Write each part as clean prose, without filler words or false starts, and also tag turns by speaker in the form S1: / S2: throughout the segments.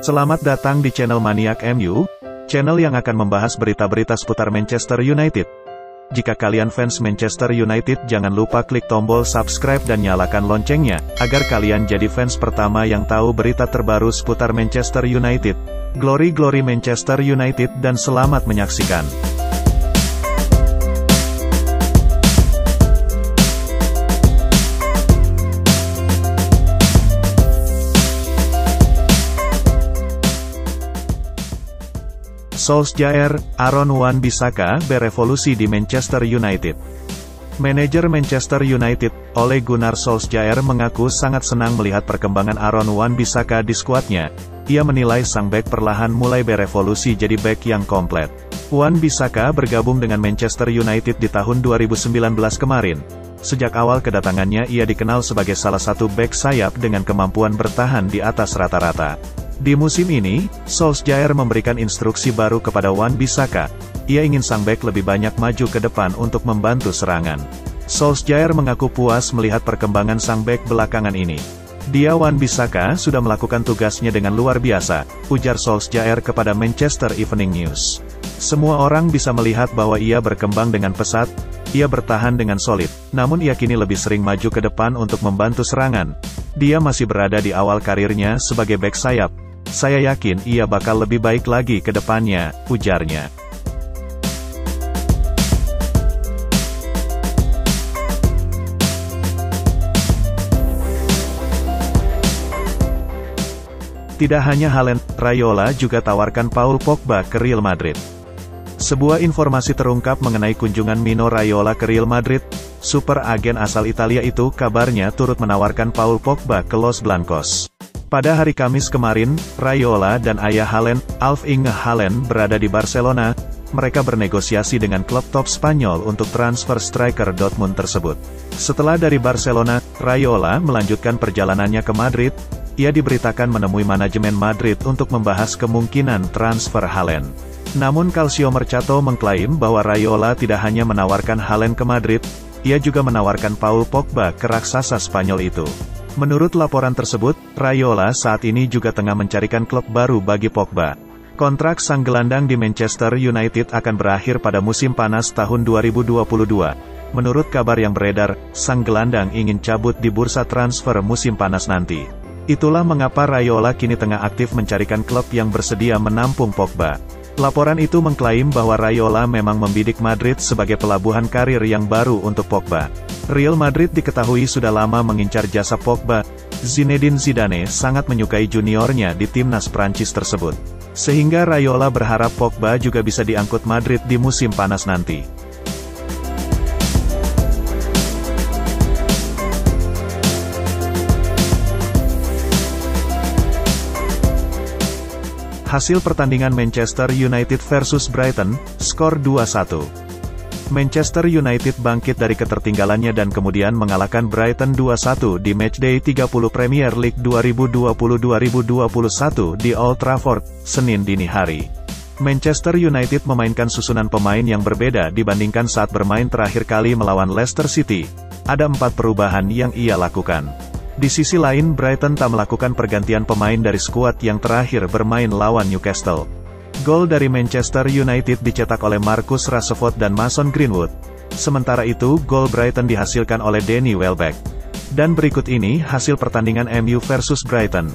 S1: Selamat datang di channel Maniak MU, channel yang akan membahas berita-berita seputar Manchester United. Jika kalian fans Manchester United, jangan lupa klik tombol subscribe dan nyalakan loncengnya, agar kalian jadi fans pertama yang tahu berita terbaru seputar Manchester United. Glory Glory Manchester United dan selamat menyaksikan. Solskjaer, Aaron Wan-Bissaka berevolusi di Manchester United. Manajer Manchester United, Ole Gunnar Solskjaer mengaku sangat senang melihat perkembangan Aaron Wan-Bissaka di skuadnya. Ia menilai sang bek perlahan mulai berevolusi jadi bek yang komplit. Wan-Bissaka bergabung dengan Manchester United di tahun 2019 kemarin. Sejak awal kedatangannya ia dikenal sebagai salah satu bek sayap dengan kemampuan bertahan di atas rata-rata. Di musim ini, Solskjaer memberikan instruksi baru kepada Wan-Bissaka. Ia ingin sang bek lebih banyak maju ke depan untuk membantu serangan. Solskjaer mengaku puas melihat perkembangan sang bek belakangan ini. Dia Wan-Bissaka sudah melakukan tugasnya dengan luar biasa, ujar Solskjaer kepada Manchester Evening News. Semua orang bisa melihat bahwa ia berkembang dengan pesat, ia bertahan dengan solid, namun ia kini lebih sering maju ke depan untuk membantu serangan. Dia masih berada di awal karirnya sebagai bek sayap. Saya yakin ia bakal lebih baik lagi ke depannya, ujarnya. Tidak hanya Haaland, Raiola juga tawarkan Paul Pogba ke Real Madrid. Sebuah informasi terungkap mengenai kunjungan Mino Raiola ke Real Madrid. Super agen asal Italia itu kabarnya turut menawarkan Paul Pogba ke Los Blancos. Pada hari Kamis kemarin, Raiola dan ayah Haaland, Alf-Inge Haaland berada di Barcelona. Mereka bernegosiasi dengan klub top Spanyol untuk transfer striker Dortmund tersebut. Setelah dari Barcelona, Raiola melanjutkan perjalanannya ke Madrid. Ia diberitakan menemui manajemen Madrid untuk membahas kemungkinan transfer Haaland. Namun Calcio Mercato mengklaim bahwa Raiola tidak hanya menawarkan Haaland ke Madrid, ia juga menawarkan Paul Pogba ke raksasa Spanyol itu. Menurut laporan tersebut, Raiola saat ini juga tengah mencarikan klub baru bagi Pogba. Kontrak sang gelandang di Manchester United akan berakhir pada musim panas tahun 2022. Menurut kabar yang beredar, sang gelandang ingin cabut di bursa transfer musim panas nanti. Itulah mengapa Raiola kini tengah aktif mencarikan klub yang bersedia menampung Pogba. Laporan itu mengklaim bahwa Raiola memang membidik Madrid sebagai pelabuhan karir yang baru untuk Pogba. Real Madrid diketahui sudah lama mengincar jasa Pogba. Zinedine Zidane sangat menyukai juniornya di timnas Prancis tersebut. Sehingga Raiola berharap Pogba juga bisa diangkut Madrid di musim panas nanti. Hasil pertandingan Manchester United versus Brighton, skor 2-1. Manchester United bangkit dari ketertinggalannya dan kemudian mengalahkan Brighton 2-1 di matchday 30 Premier League 2020-2021 di Old Trafford, Senin dini hari. Manchester United memainkan susunan pemain yang berbeda dibandingkan saat bermain terakhir kali melawan Leicester City. Ada 4 perubahan yang ia lakukan. Di sisi lain, Brighton tak melakukan pergantian pemain dari skuad yang terakhir bermain lawan Newcastle. Gol dari Manchester United dicetak oleh Marcus Rashford dan Mason Greenwood. Sementara itu, gol Brighton dihasilkan oleh Danny Welbeck. Dan berikut ini hasil pertandingan MU versus Brighton.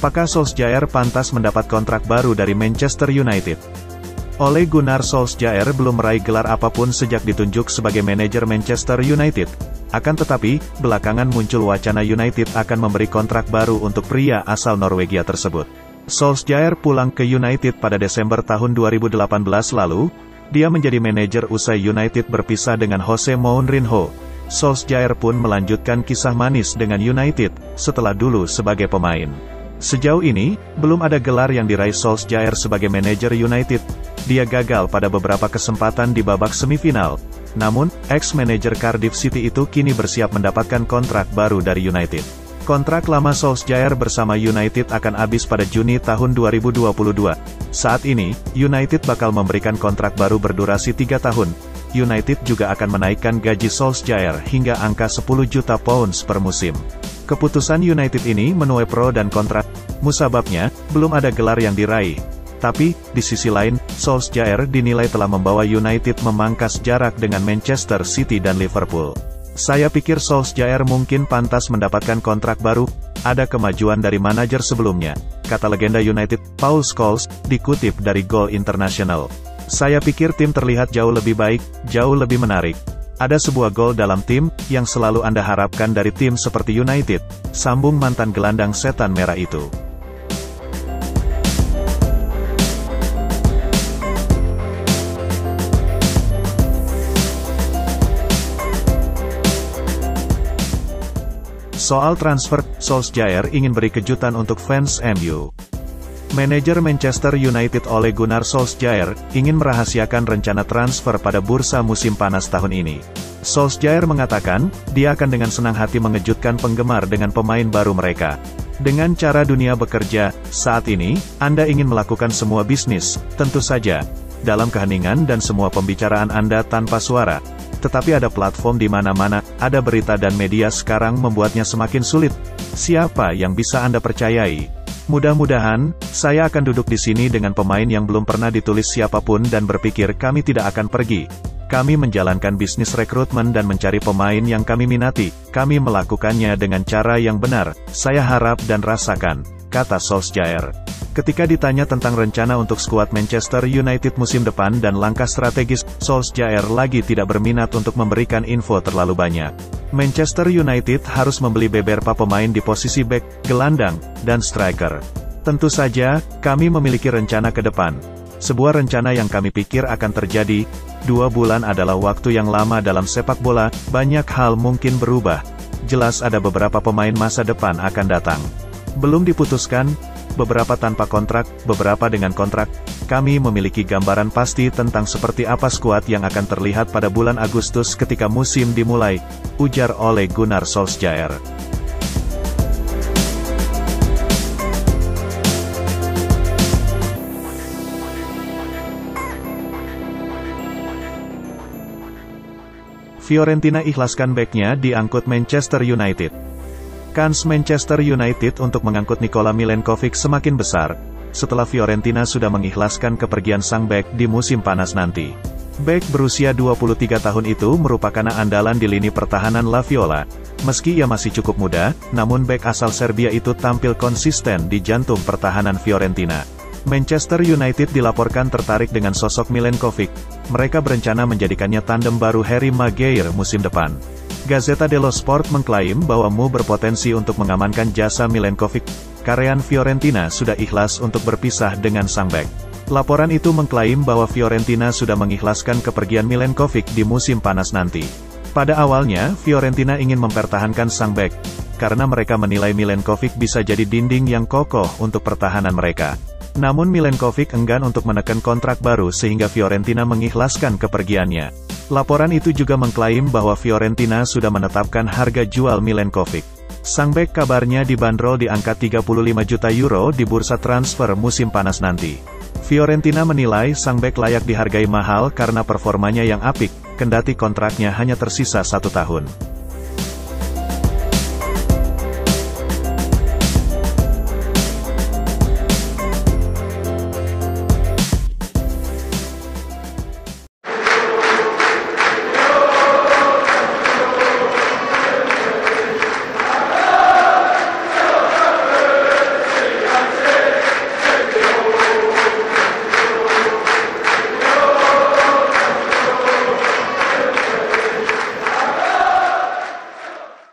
S1: Apakah Solskjaer pantas mendapat kontrak baru dari Manchester United? Ole Gunnar Solskjaer belum meraih gelar apapun sejak ditunjuk sebagai manajer Manchester United. Akan tetapi, belakangan muncul wacana United akan memberi kontrak baru untuk pria asal Norwegia tersebut. Solskjaer pulang ke United pada Desember tahun 2018 lalu. Dia menjadi manajer usai United berpisah dengan Jose Mourinho. Solskjaer pun melanjutkan kisah manis dengan United, setelah dulu sebagai pemain. Sejauh ini, belum ada gelar yang diraih Solskjaer sebagai manajer United. Dia gagal pada beberapa kesempatan di babak semifinal. Namun, ex-manajer Cardiff City itu kini bersiap mendapatkan kontrak baru dari United. Kontrak lama Solskjaer bersama United akan habis pada Juni tahun 2022. Saat ini, United bakal memberikan kontrak baru berdurasi 3 tahun. United juga akan menaikkan gaji Solskjaer hingga angka 10 juta pounds per musim. Keputusan United ini menuai pro dan kontra. Musababnya, belum ada gelar yang diraih. Tapi, di sisi lain, Solskjaer dinilai telah membawa United memangkas jarak dengan Manchester City dan Liverpool. Saya pikir Solskjaer mungkin pantas mendapatkan kontrak baru, ada kemajuan dari manajer sebelumnya, kata legenda United, Paul Scholes, dikutip dari Goal International. Saya pikir tim terlihat jauh lebih baik, jauh lebih menarik. Ada sebuah gol dalam tim, yang selalu Anda harapkan dari tim seperti United, sambung mantan gelandang setan merah itu. Soal transfer, Solskjaer ingin beri kejutan untuk fans MU. Manajer Manchester United Ole Gunnar Solskjaer ingin merahasiakan rencana transfer pada bursa musim panas tahun ini. Solskjaer mengatakan, dia akan dengan senang hati mengejutkan penggemar dengan pemain baru mereka. Dengan cara dunia bekerja, saat ini, Anda ingin melakukan semua bisnis, tentu saja, dalam keheningan dan semua pembicaraan Anda tanpa suara. Tetapi ada platform di mana-mana, ada berita dan media sekarang membuatnya semakin sulit. Siapa yang bisa Anda percayai? Mudah-mudahan, saya akan duduk di sini dengan pemain yang belum pernah ditulis siapapun dan berpikir kami tidak akan pergi. Kami menjalankan bisnis rekrutmen dan mencari pemain yang kami minati. Kami melakukannya dengan cara yang benar, saya harap dan rasakan, kata Solskjaer. Ketika ditanya tentang rencana untuk skuad Manchester United musim depan dan langkah strategis, Solskjaer lagi tidak berminat untuk memberikan info terlalu banyak. Manchester United harus membeli beberapa pemain di posisi bek, gelandang, dan striker. Tentu saja, kami memiliki rencana ke depan. Sebuah rencana yang kami pikir akan terjadi. 2 bulan adalah waktu yang lama dalam sepak bola, banyak hal mungkin berubah. Jelas ada beberapa pemain masa depan akan datang. Belum diputuskan, beberapa tanpa kontrak, beberapa dengan kontrak. Kami memiliki gambaran pasti tentang seperti apa skuad yang akan terlihat pada bulan Agustus ketika musim dimulai, ujar Ole Gunnar Solskjaer. Fiorentina ikhlaskan beknya diangkut Manchester United. Kans Manchester United untuk mengangkut Nikola Milenkovic semakin besar, setelah Fiorentina sudah mengikhlaskan kepergian sang bek di musim panas nanti. Bek berusia 23 tahun itu merupakan andalan di lini pertahanan La Viola. Meski ia masih cukup muda, namun bek asal Serbia itu tampil konsisten di jantung pertahanan Fiorentina. Manchester United dilaporkan tertarik dengan sosok Milenkovic. Mereka berencana menjadikannya tandem baru Harry Maguire musim depan. Gazzetta dello Sport mengklaim bahwa MU berpotensi untuk mengamankan jasa Milenkovic. Karyan Fiorentina sudah ikhlas untuk berpisah dengan sang bek. Laporan itu mengklaim bahwa Fiorentina sudah mengikhlaskan kepergian Milenkovic di musim panas nanti. Pada awalnya, Fiorentina ingin mempertahankan sang bek, karena mereka menilai Milenkovic bisa jadi dinding yang kokoh untuk pertahanan mereka. Namun Milenkovic enggan untuk menekan kontrak baru sehingga Fiorentina mengikhlaskan kepergiannya. Laporan itu juga mengklaim bahwa Fiorentina sudah menetapkan harga jual Milenkovic. Sang bek kabarnya dibanderol di angka 35 juta euro di bursa transfer musim panas nanti. Fiorentina menilai sang bek layak dihargai mahal karena performanya yang apik, kendati kontraknya hanya tersisa 1 tahun.